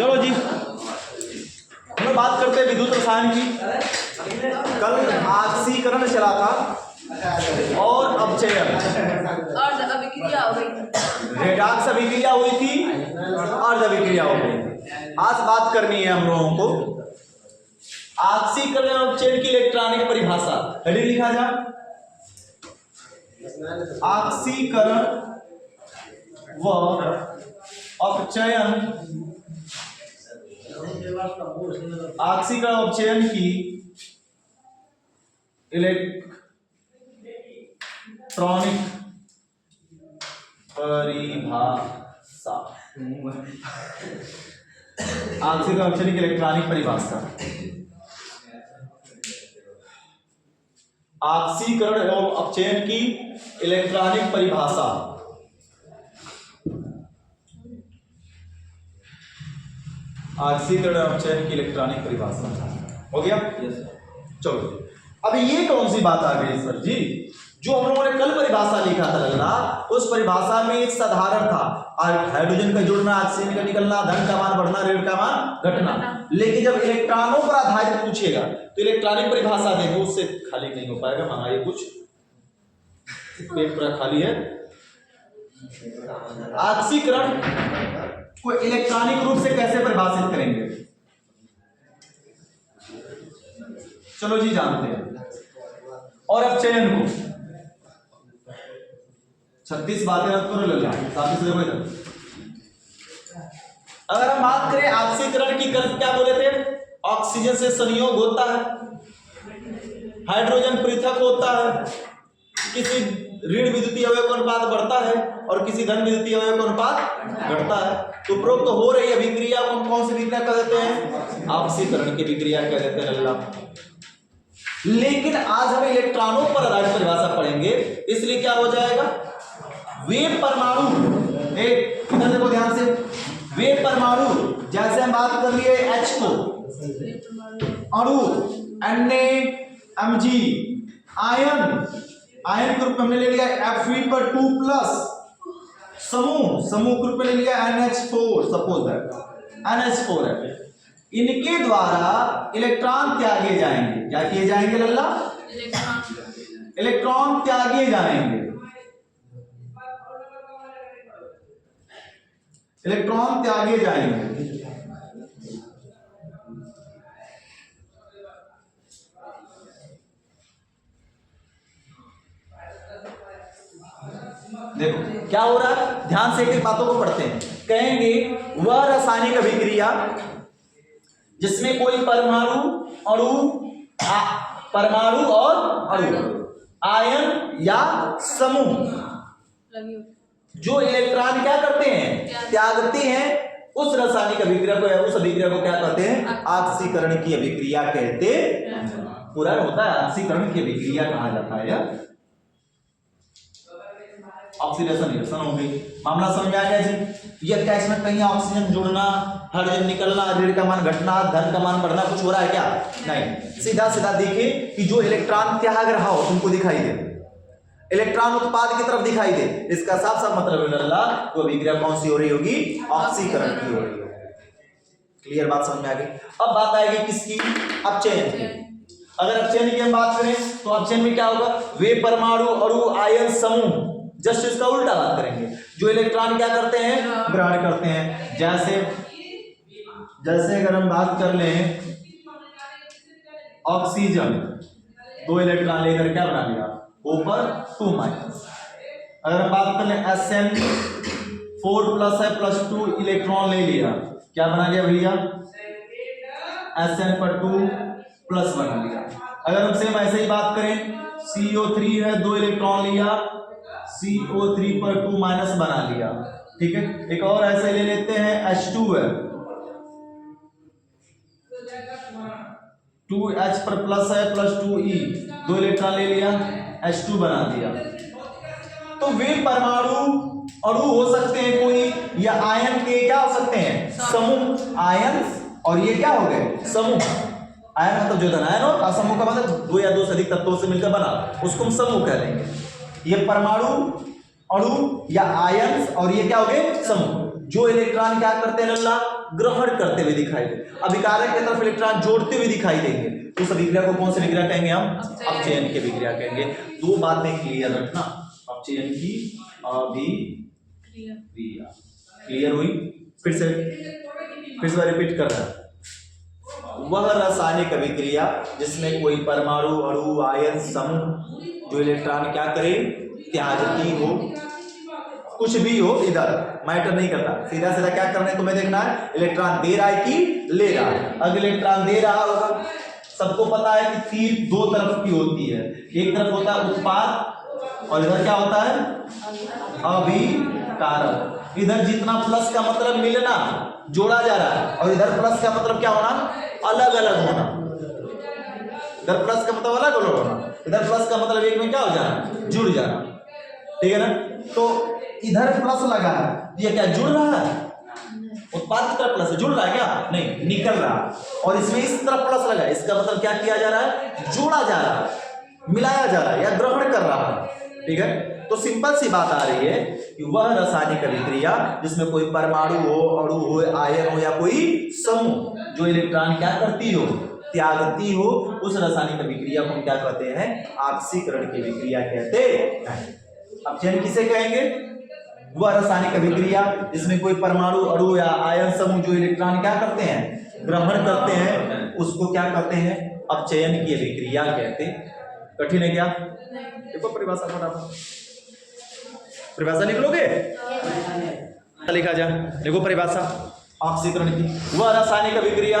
चलो जी, हम लोग बात करते हैं विद्युत रसायन की। कल आक्सीकरण चला था और अपचयन और अभिक्रिया हो गई, रेडॉक्स अभिक्रिया हुई थी, अर्ध अभिक्रिया हो गई। आज बात करनी है हम लोगों को आक्सीकरण और अपचयन की इलेक्ट्रॉनिक परिभाषा। हेडिंग लिखा जा, आक्सीकरण व अपचयन, आक्सीकरण अपचयन की इलेक्ट्रॉनिक परिभाषा। आक्सीकरण अपचयन की इलेक्ट्रॉनिक परिभाषा। आक्सीकरण एवं अपचयन की इलेक्ट्रॉनिक परिभाषा। आक्सीकरण अपचयन की इलेक्ट्रॉनिक परिभाषा हो गया। चलो, अब ये कौन सी बात आ गई सर जी? जो हम लोगों ने कल परिभाषा लिखा था लल्ला, उस परिभाषा में एक साधारण था, हाइड्रोजन का जुड़ना, ऑक्सीजन का निकलना, धन का मान बढ़ना, ऋण का मान घटना। लेकिन जब इलेक्ट्रॉनों पर आधारित पूछेगा तो इलेक्ट्रॉनिक परिभाषा देंगे, उससे खाली नहीं हो पाएगा। मंगाइए कुछ, पेट पूरा खाली है। आक्सीकरण को इलेक्ट्रॉनिक रूप से कैसे परिभाषित करेंगे? चलो जी, जानते हैं। और अपचयन को 36 बातें रख करो लल्ला, साथ से देखो इधर। अगर हम बात करें आक्सीकरण की, कल क्या बोले थे? ऑक्सीजन से संयोग होता है, हाइड्रोजन पृथक होता है, किसी ऋण विद्युतीय अवयव का अनुपात बढ़ता है और किसी धन विद्युतीय अवयव का अनुपात घटता है। तो उपरोक्त तो हो रही अभिक्रिया को कौन सी विक्रिया कह देते हैं? आक्सीकरण की विक्रिया कह देते हैं लल्ला। लेकिन आज हम इलेक्ट्रॉनों पर आधारित परिभाषा पढ़ेंगे, इसलिए क्या हो जाएगा? वे परमाणु, एक इधर देखो ध्यान से, वे परमाणु, जैसे हम बात कर लिए H को, अणु Na, Mg, आयन, आयन के रूप में हमने ले लिया Fe पर 2+, समूह, समूह के रूप में ले लिया NH4, सपोज दैट NH4 है। इनके द्वारा इलेक्ट्रॉन त्यागे जाएंगे। क्या किए जाएंगे लल्ला? इलेक्ट्रॉन त्यागे जाएंगे। इलेक्ट्रॉन त्यागे जाएंगे। देखो क्या हो रहा है, ध्यान से एक बातों को पढ़ते हैं। कहेंगे वह रासायनिक अभिक्रिया जिसमें कोई परमाणु, अणु, परमाणु और अणु, आयन या समूह जो इलेक्ट्रॉन क्या करते हैं? त्यागते हैं। उस रासायनिक अभिक्रिया को, उस अभिक्रिया को क्या कहते हैं? आक्सीकरण की अभिक्रिया कहते हैं। पूरा होता है आक्सीकरण की अभिक्रिया कहा जाता है। ऑक्सीडेशन रिएक्शन हो गई। मामला समझ में आ गया जी? ये क्या इसमें कहीं ऑक्सीजन जुड़ना, हाइड्रोजन निकलना, ऋण का मान घटना, धन का मान बढ़ना कुछ हो रहा है क्या? नहीं। सीधा सीधा देखिए कि जो इलेक्ट्रॉन त्याग रहा हो तुमको दिखाई दे, इलेक्ट्रॉन उत्पाद की तरफ दिखाई दे, इसका साफ साफ मतलब है लल्ला, तो अभिक्रिया कौन सी हो रही होगी? ऑक्सीकरण की हो रही होगी। क्लियर बात समझ में आ गई? अब बात आएगी किसकी? अपचयन की। अगर अपचयन की हम बात करें तो अपचयन में क्या होगा? वे परमाणु, अणु, आयन, समूह, जस्ट इसका उल्टा बात करेंगे, जो इलेक्ट्रॉन क्या करते हैं? ग्रहण करते हैं। जैसे अगर हम बात कर लें ऑक्सीजन, 2 इलेक्ट्रॉन लेकर क्या बना लिया? ऊपर 2-। अगर हम बात कर लें SN4+ है, +2 इलेक्ट्रॉन ले लिया, क्या बना लिया भैया? SN पर 2+ बना लिया। अगर हम सेम ऐसे ही बात करें, CO3 है, 2 इलेक्ट्रॉन लिया, CO3 पर 2- बना लिया। ठीक है, एक और ऐसे ले लेते हैं, H2 है, 2H पर प्लस है, +2E, 2 इलेक्ट्रॉन ले लिया, H2 बना दिया। तो वे परमाणु, अणु हो सकते हैं कोई, या आयन के क्या हो सकते हैं? समूह। आयन और ये क्या हो गए? समूह। आयन मतलब जो धनायन और समूह का मतलब 2 या 2 से अधिक तत्वों से मिलकर बना, उसको हम समूह कह देंगे। ये परमाणु, अणु या आयन और ये क्या हो गए? समूह। जो इलेक्ट्रॉन क्या करते हैं लल्ला? ग्रहण करते हुए दिखाई दे, अभिकारक की तरफ इलेक्ट्रॉन जोड़ते हुए दिखाई देंगे, तो उस अभिक्रिया को कौन सी विक्रिया कहेंगे हम? अपचयन की विक्रिया कहेंगे। दो बातें क्लियर रखना, अपचयन की अभिक्रिया क्लियर हुई? फिर से रिपीट कर रहा है, वह रासायनिक अभिक्रिया जिसमें कोई परमाणु, अणु, आयन समूह जो इलेक्ट्रॉन क्या करे? त्यागती हो, कुछ भी हो, इधर मैटर नहीं करता, सीधा सीधा क्या करना है तुम्हें देखना है, इलेक्ट्रॉन दे रहा है कि ले रहा है। अगर इलेक्ट्रॉन दे रहा होगा, सबको पता है कि तीर दो तरफ की होती है, एक तरफ होता है उत्पाद और इधर क्या होता है? अभिकारक। इधर जितना प्लस का मतलब मिलना, जोड़ा जा रहा है, और इधर प्लस का मतलब क्या होना? अलग अलग होना। इधर प्लस का मतलब अलग अलग होना, इधर प्लस का मतलब एक में क्या हो जाना? जुड़ जाना, ठीक है ना? तो इधर प्लस लगा है, ये क्या जुड़ रहा है? उत्पाद की तरफ प्लस जुड़ रहा है क्या? नहीं, निकल रहा है। और इसमें इस तरफ प्लस लगा है, इसका मतलब क्या किया जा रहा है? जोड़ा जा रहा है, मिलाया जा रहा है या ग्रहण कर रहा है, ठीक है? तो सिंपल सी बात आ रही है कि वह रासायनिक अभिक्रिया जिसमें कोई परमाणु हो, अणु हो, आयन हो या कोई समूह जो इलेक्ट्रॉन क्या करती हो? त्यागती हो, उस रासायनिक अभिक्रिया को हम क्या कहते हैं? ऑक्सीकरण की विक्रिया कहते हैं। अपचयन किसे कहेंगे? वह रासायनिक अभिक्रिया जिसमें कोई परमाणु, अणु या आयन समूह जो इलेक्ट्रॉन क्या करते हैं? ग्रहण करते हैं, उसको क्या कहते हैं? अपचयन की अभिक्रिया कहते हैं। कठिन है क्या? देखो परिभाषा फटाफट, परिभाषा लिखोगे? लिखा जा, देखो परिभाषा ऑक्सीकरण की। वह रासायनिक अभिक्रिया,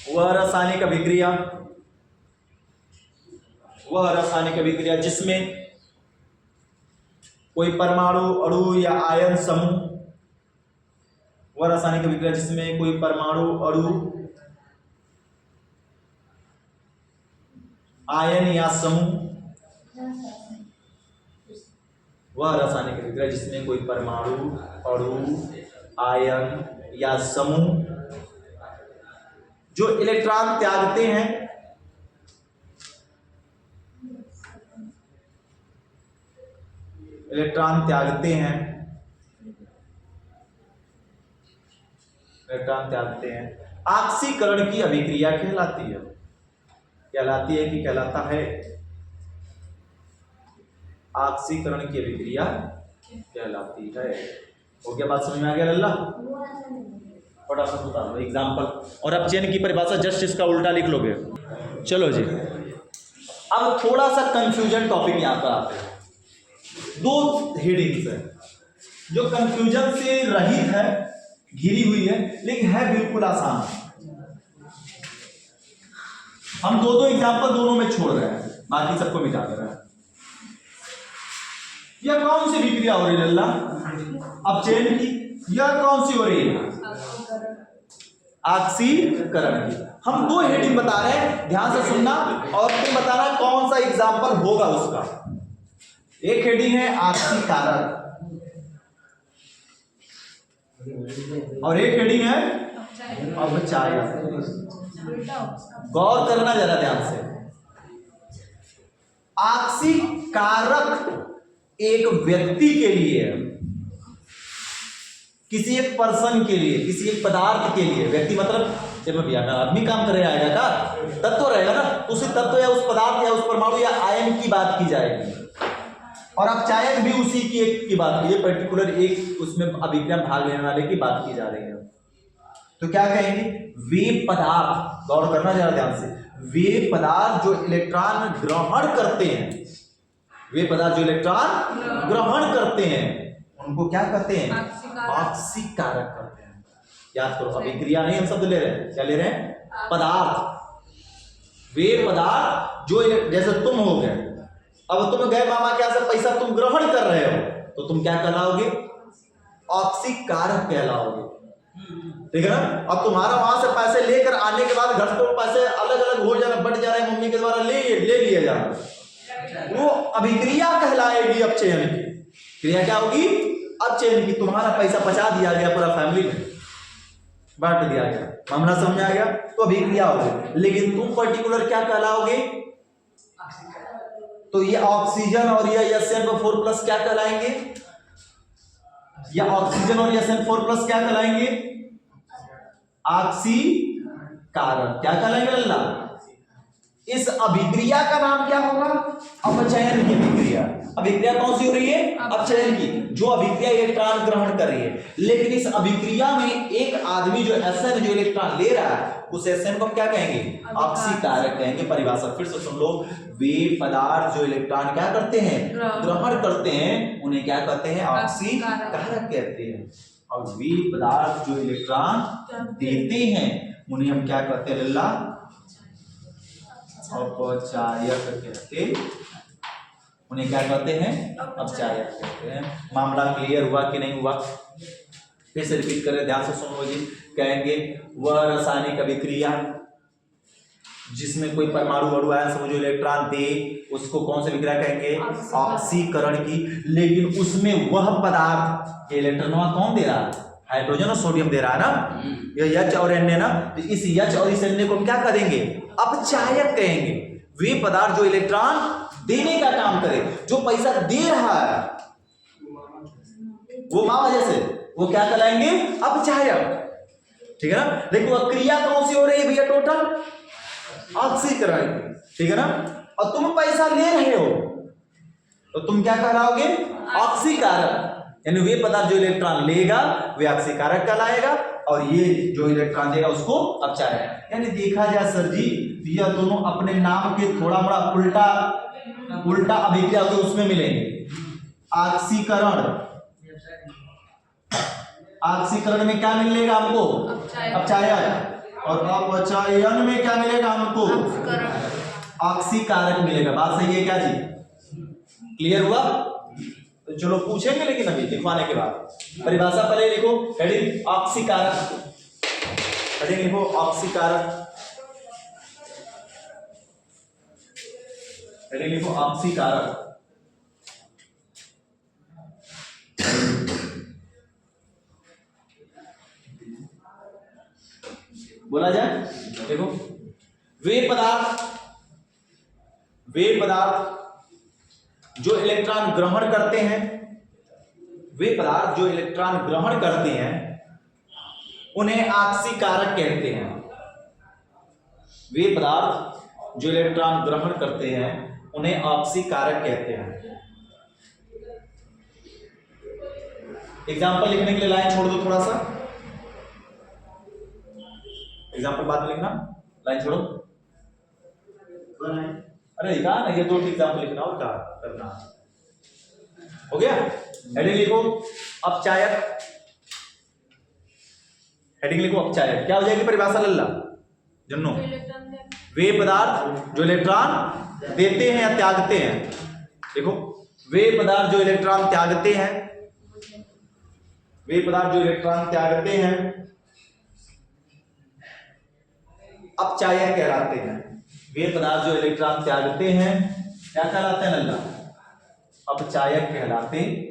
वह रासायनिक अभिक्रिया, वह रासायनिक अभिक्रिया जिसमें कोई परमाणु, अणु या आयन समूह, वह रासायनिक अभिक्रिया जिसमें कोई परमाणु, अणु, आयन या समूह, वह रासायनिक अभिक्रिया जिसमें कोई परमाणु, अणु, आयन या समूह जो इलेक्ट्रॉन त्यागते हैं, इलेक्ट्रॉन त्यागते हैं, इलेक्ट्रॉन त्यागते हैं, ऑक्सीकरण की अभिक्रिया कहलाती है। कहलाती है कि कहलाता है? ऑक्सीकरण की अभिक्रिया कहलाती है। हो गया? बात समझ में आ गया लल्ला? फटाफट बता दो एग्जाम्पल, और अपचयन की परिभाषा जस्ट इसका उल्टा लिख लोगे। चलो जी, अब थोड़ा सा कंफ्यूजन टॉपिक यहां पर आते हैं। दो हेडिंग्स है जो कंफ्यूजन से रहित है, घिरी हुई है, लेकिन है बिल्कुल आसान। हम दो एग्जाम्पल दोनों में छोड़ रहे हैं, बाकी सबको मिटा दे रहे हैं। यह कौन सी विक्रिया हो रही है लल्ला? अपचयन की। यह कौन सी हो रही है? ऑक्सीकरण की। हम दो हेडिंग बता रहे हैं, ध्यान से सुनना और तुम बताना कौन सा एग्जाम्पल होगा उसका। एक हेडिंग है ऑक्सीकारक और एक हेडिंग है अपचायक। गौर करना जरा ध्यान से। ऑक्सीकारक एक व्यक्ति के लिए, किसी एक पर्सन के लिए, किसी एक पदार्थ के लिए, व्यक्ति मतलब जब भैया आदमी काम करे आएगा का तत्व रहेगा ना, उसी तत्व या उस पदार्थ या उस परमाणु या आयन की बात की जाएगी। और अपचायक भी उसी की एक की बात की, ये पर्टिकुलर एक उसमें अभिक्रिया भाग लेने वाले की बात की जा रही है। तो क्या कहेंगे? वे पदार्थ, गौर करना जरा ध्यान से, वे पदार्थ जो इलेक्ट्रॉन ग्रहण करते हैं, वे पदार्थ जो इलेक्ट्रॉन ग्रहण करते हैं उनको क्या कहते हैं? ऑक्सीकारक कहते हैं। याद करो, अभिक्रिया नहीं हम शब्द ले रहे हैं, क्या ले रहे हैं? पदार्थ। वे पदार्थ जो, जैसे तुम हो गए, अब तुम गए मामा के यहाँ से पैसा तुम ग्रहण कर रहे हो, तो तुम क्या कहलाओगे? ऑक्सीकारक कहलाओगे, ठीक है ना? अब तुम्हारा वहां से पैसे लेकर आने के बाद घर पर पैसे अलग अलग हो जा रहे, बढ़ जा रहे हैं, मम्मी के द्वारा ले लिए जा रहे, वो अभिक्रिया कहलाएगी अपचयन की। क्रिया क्या होगी? अपचयन की। तुम्हारा पैसा पचा दिया गया, पूरा फैमिली में बांट दिया गया, मामला समझ आ गया, तो अभिक्रिया होगी। लेकिन तुम पर्टिकुलर क्या कहलाओगे? तो ये ऑक्सीजन और ये SN4+ क्या कहलाएंगे? या ऑक्सीजन और SN4+ क्या कहलाएंगे? ऑक्सीकारक। क्या कहलाएंगे लल्ला? इस अभिक्रिया का नाम क्या होगा? अपचयन की अभिक्रिया। अभिक्रिया कौन सी हो रही है? अपचयन की। जो अभिक्रिया इलेक्ट्रॉन ग्रहण कर रही है, लेकिन इस अभिक्रिया में एक आदमी जो SN जो इलेक्ट्रॉन ले रहा है, उस SN को क्या कहेंगे? ऑक्सीकारक कहेंगे। परिभाषा फिर से सुन लो, वे पदार्थ जो इलेक्ट्रॉन क्या करते हैं? ग्रहण करते हैं, उन्हें क्या कहते हैं? ऑक्सीकारक कहते हैं। और वे पदार्थ जो इलेक्ट्रॉन देते हैं, उन्हें हम क्या कहते हैं लल्ला? अपचायक कहते हैं। उन्हें क्या कहते हैं? अपचायक कहते हैं। मामला क्लियर हुआ कि नहीं हुआ? फिर से रिपीट करें, ध्यान से सुनो जी। कहेंगे वह रासायनिक अभिक्रिया जिसमें कोई परमाणु अणु आयन समझो इलेक्ट्रॉन दे, उसको कौन सी विक्रिया कहेंगे? ऑक्सीकरण की। लेकिन उसमें वह पदार्थ इलेक्ट्रॉन कौन दे रहा है? हाइड्रोजन और सोडियम दे रहा है ना, ये H और N ना। तो इस H और इस N को हम क्या करेंगे? अपचायक कहेंगे। वे पदार्थ जो इलेक्ट्रॉन देने का काम करे, जो पैसा दे रहा है वो मां वजह से, वो क्या कहलाएंगे? अपचायक। ठीक है ना। देखो क्रिया कौन सी हो रही है भैया? टोटल ऑक्सीकरण। ठीक है ना। और तुम पैसा ले रहे हो तो तुम क्या कहलाओगे? ऑक्सीकारक। यानी वे पदार्थ जो इलेक्ट्रॉन लेगा वे ऑक्सीकारक कहलाएगा, और ये जो इलेक्ट्रॉन देगा उसको अपचायक। यानी देखा जाए सर जी, यह दोनों अपने नाम के थोड़ा बड़ा उल्टा अभिक्रिया के उसमें मिलेंगे। ऑक्सीकरण में क्या मिलेगा हमको? अपचायक। और अपचयन में क्या मिलेगा हमको? ऑक्सीकारक मिलेगा। बात सही है क्या जी? क्लियर हुआ? तो चलो पूछेंगे, लेकिन अभी लिखवाने के बाद परिभाषा पहले लिखो। हेडिंग ऑक्सीकारक, हेडिंग लिखो ऑक्सीकारक, हेडिंग लिखो ऑक्सीकारक। बोला जाए, देखो वे पदार्थ जो इलेक्ट्रॉन ग्रहण करते हैं, वे पदार्थ जो इलेक्ट्रॉन ग्रहण करते हैं उन्हें ऑक्सीकारक कहते हैं। वे पदार्थ जो इलेक्ट्रॉन ग्रहण करते हैं उन्हें ऑक्सीकारक कहते हैं। एग्जाम्पल लिखने के लिए लाइन छोड़ दो, थोड़ा सा एग्जाम्पल बाद में लिखना, लाइन छोड़ो। अरे लिखा ना, ये 2 एग्जाम्पल लिखना और क्या करना। हो गया? हेडिंग लिखो अपचायक, हेडिंग लिखो अपचायक। क्या हो जाएगी परिभाषा लल्ला? जन्नो, वे पदार्थ जो इलेक्ट्रॉन देते हैं या त्यागते हैं। देखो वे पदार्थ जो इलेक्ट्रॉन त्यागते हैं, वे पदार्थ जो इलेक्ट्रॉन त्यागते हैं अपचायक कहलाते हैं। वे पदार्थ जो इलेक्ट्रॉन त्यागते हैं क्या कहलाते हैं लल्ला? अपचायक कहलाते हैं।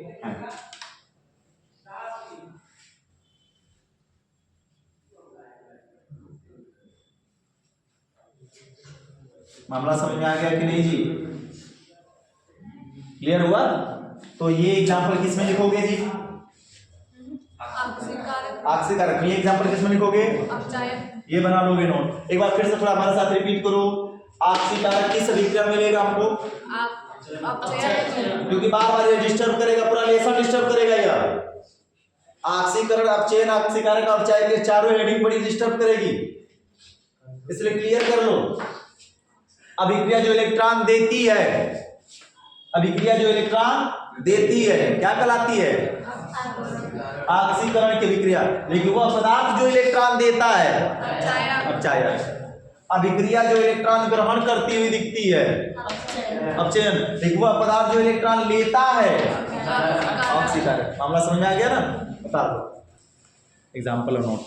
मामला समझ में आ गया कि नहीं जी? क्लियर हुआ? तो ये एग्जाम्पल किसमें लिखोगे जी? ऑक्सीकारक। ये एग्जाम्पल किसमें लिखोगे? ये बना लोगे नोट। एक बार फिर से थोड़ा हमारे साथ रिपीट करो। ऑक्सीकारक किस अभिक्रिया मिलेगा हमको? क्योंकि बार बार ये डिस्टर्ब करेगा, पूरा लेसन डिस्टर्ब करेगा। यह ऑक्सीकरण, अपचयन, ऑक्सीकारक, अपचायक, ये चारों हेडिंग बड़ी डिस्टर्ब करेगी, इसलिए क्लियर कर लो। अभिक्रिया जो इलेक्ट्रॉन देती है, अभिक्रिया जो इलेक्ट्रॉन देती है क्या कहलाती है? ऑक्सीकरण की अभिक्रिया। लेकिन वह पदार्थ जो इलेक्ट्रॉन देता है अपचायक। अभिक्रिया जो इलेक्ट्रॉन ग्रहण करती हुई दिखती है अपचयन। लेकिन वह पदार्थ जो इलेक्ट्रॉन लेता है ऑक्सीकारक। मामला समझ में आ गया ना? बता दो एग्जाम्पल और नोट।